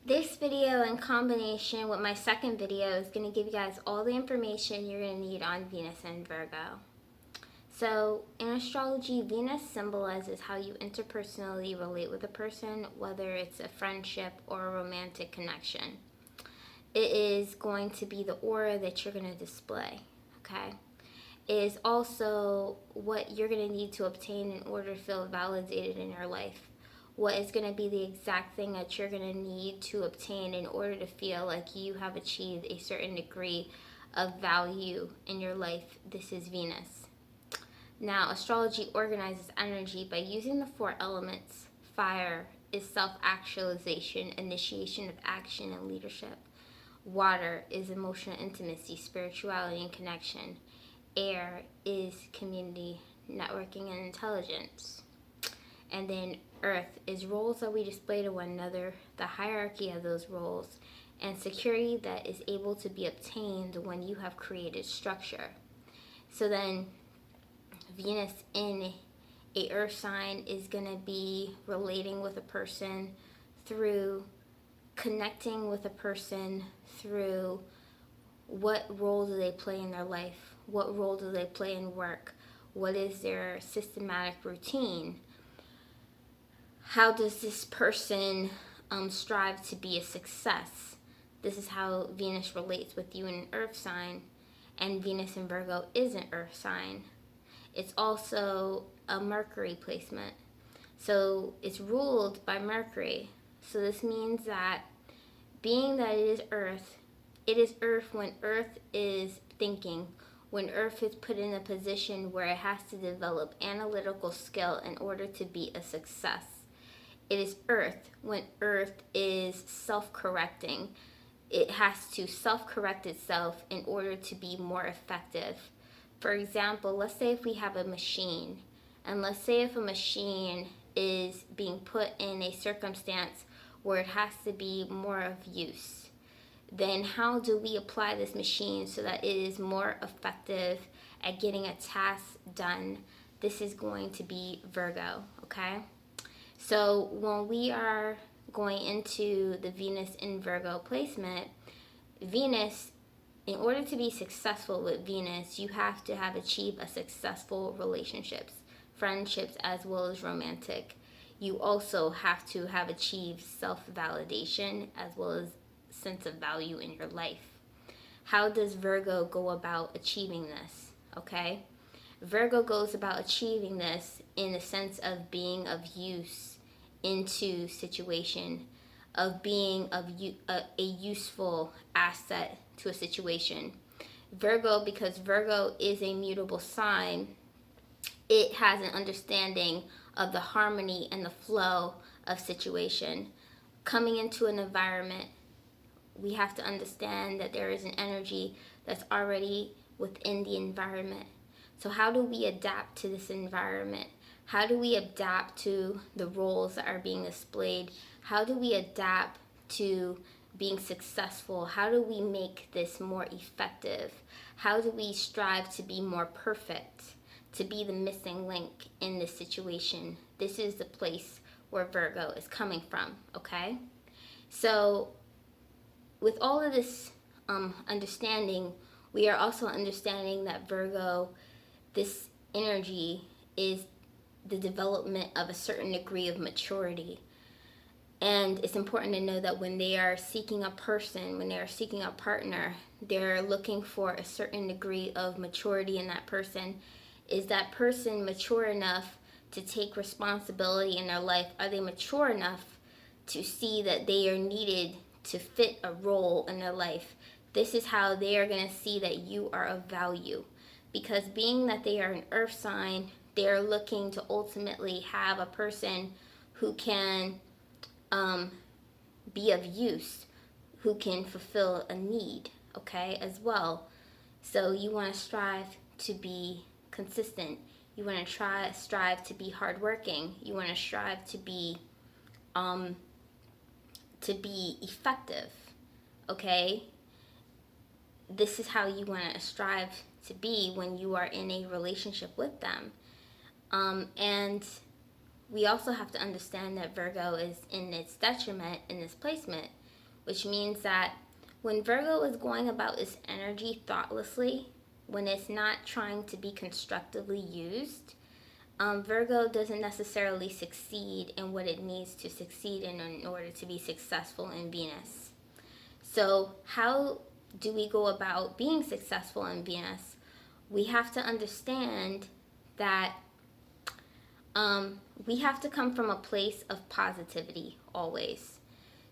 This video in combination with my second video is going to give you guys all the information you're going to need on Venus and Virgo. So in astrology, Venus symbolizes how you interpersonally relate with a person, whether it's a friendship or a romantic connection. It is going to be the aura that you're going to display, okay? It is also what you're going to need to obtain in order to feel validated in your life. What is going to be the exact thing that you're going to need to obtain in order to feel like you have achieved a certain degree of value in your life. This is Venus. Now, astrology organizes energy by using the four elements. Fire is self-actualization, initiation of action, and leadership. Water is emotional intimacy, spirituality, and connection. Air is community, networking, and intelligence. And then earth is roles that we display to one another, the hierarchy of those roles, and security that is able to be obtained when you have created structure. So then Venus in a earth sign is going to be relating with a person through connecting with a person through what role do they play in their life, what role do they play in work, what is their systematic routine. How does this person strive to be a success? This is how Venus relates with you in an earth sign, and Venus in Virgo is an earth sign. It's also a Mercury placement. So it's ruled by Mercury. So this means that being that it is earth when earth is thinking, when earth is put in a position where it has to develop analytical skill in order to be a success. It is earth when earth is self-correcting. It has to self-correct itself in order to be more effective. For example, let's say if we have a machine, and let's say if a machine is being put in a circumstance where it has to be more of use, then how do we apply this machine so that it is more effective at getting a task done? This is going to be Virgo, okay? So when we are going into the Venus in Virgo placement, Venus, in order to be successful with Venus, you have to have achieved a successful relationships, friendships, as well as romantic. You also have to have achieved self-validation as well as sense of value in your life. How does Virgo go about achieving this? Okay? Virgo goes about achieving this in the sense of being of use into situation, of being of a useful asset to a situation. Virgo, because Virgo is a mutable sign, it has an understanding of the harmony and the flow of situation. Coming into an environment, we have to understand that there is an energy that's already within the environment. So how do we adapt to this environment? How do we adapt to the roles that are being displayed? How do we adapt to being successful? How do we make this more effective? How do we strive to be more perfect, to be the missing link in this situation? This is the place where Virgo is coming from, okay? So with all of this understanding, we are also understanding that Virgo, this energy is the development of a certain degree of maturity. And it's important to know that when they are seeking a person, when they are seeking a partner, they're looking for a certain degree of maturity in that person. Is that person mature enough to take responsibility in their life? Are they mature enough to see that they are needed to fit a role in their life? This is how they are going to see that you are of value. Because being that they are an earth sign, they're looking to ultimately have a person who can be of use, who can fulfill a need, okay, as well. So you want to strive to be consistent. You want to strive to be hardworking. You want to strive to be effective, okay? This is how you want to strive to be when you are in a relationship with them. And we also have to understand that Virgo is in its detriment in this placement which means that when Virgo is going about its energy thoughtlessly, when it's not trying to be constructively used, Virgo doesn't necessarily succeed in what it needs to succeed in order to be successful in Venus. So how do we go about being successful in Venus? We have to understand that we have to come from a place of positivity always.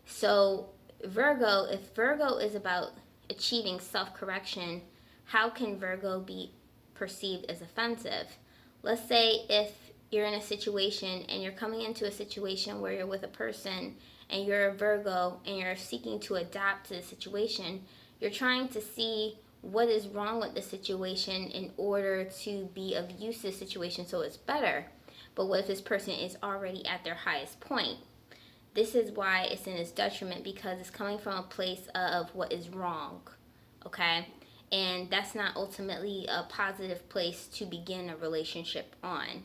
So Virgo, if Virgo is about achieving self-correction, how can Virgo be perceived as offensive? Let's say if you're in a situation and you're coming into a situation where you're with a person and you're a Virgo and you're seeking to adapt to the situation, you're trying to see what is wrong with the situation in order to be of use to the situation so it's better. But what if this person is already at their highest point? This is why it's in its detriment, because it's coming from a place of what is wrong, okay? And that's not ultimately a positive place to begin a relationship on.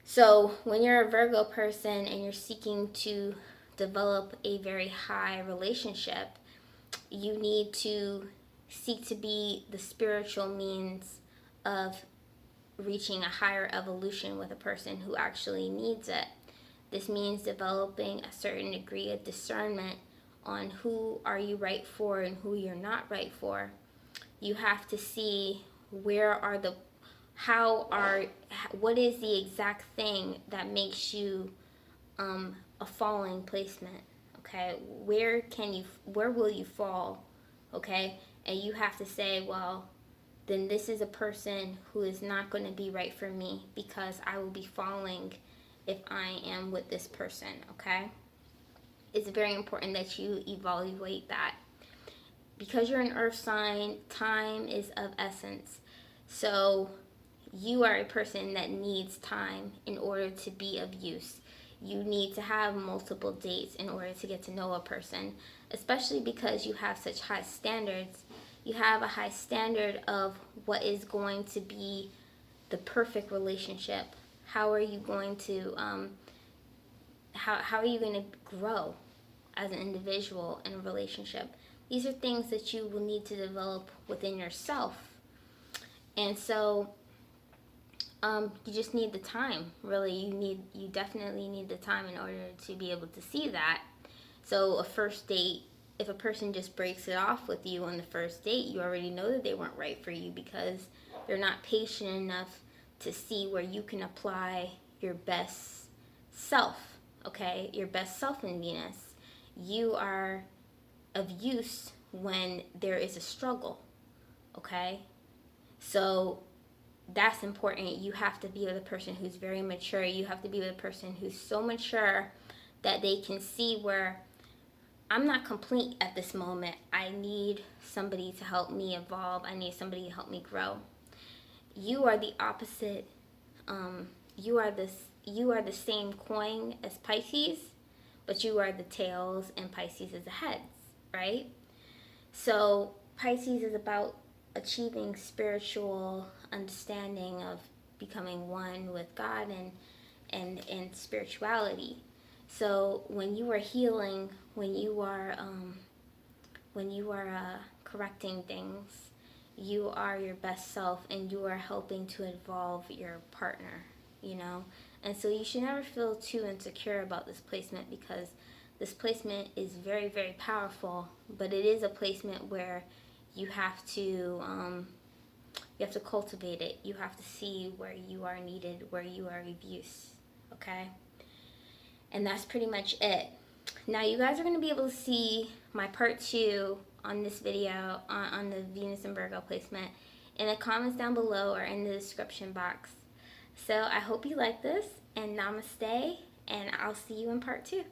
So when you're a Virgo person and you're seeking to develop a very high relationship, you need to seek to be the spiritual means of reaching a higher evolution with a person who actually needs it. This means developing a certain degree of discernment on who are you right for and who you're not right for. You have to see what is the exact thing that makes you a falling placement, okay? Where will you fall, okay? And you have to say, well, then this is a person who is not going to be right for me, because I will be falling if I am with this person, okay? It's very important that you evaluate that. Because you're an earth sign, time is of essence. So you are a person that needs time in order to be of use. You need to have multiple dates in order to get to know a person, especially because you have such high standards. You have a high standard of what is going to be the perfect relationship. How are you going to how are you going to grow as an individual in a relationship? These are things that you will need to develop within yourself. And so you just need the time, really. You definitely need the time in order to be able to see that. So a first date, if a person just breaks it off with you on the first date, you already know that they weren't right for you, because they're not patient enough to see where you can apply your best self, okay? Your best self in Venus. You are of use when there is a struggle, okay? So that's important. You have to be with a person who's very mature. You have to be with a person who's so mature that they can see where I'm not complete at this moment. I need somebody to help me evolve. I need somebody to help me grow. You are the opposite. You are the same coin as Pisces, but you are the tails and Pisces is the heads, right? So Pisces is about achieving spiritual understanding of becoming one with God and spirituality. So when you are healing, when you are correcting things, you are your best self, and you are helping to evolve your partner, you know? And so you should never feel too insecure about this placement, because this placement is very, very powerful, but it is a placement where you have to cultivate it. You have to see where you are needed, where you are of use, okay? And that's pretty much it. Now you guys are going to be able to see my part 2 on this video on the Venus and Virgo placement in the comments down below or in the description box. So I hope you like this, and namaste, and I'll see you in part 2.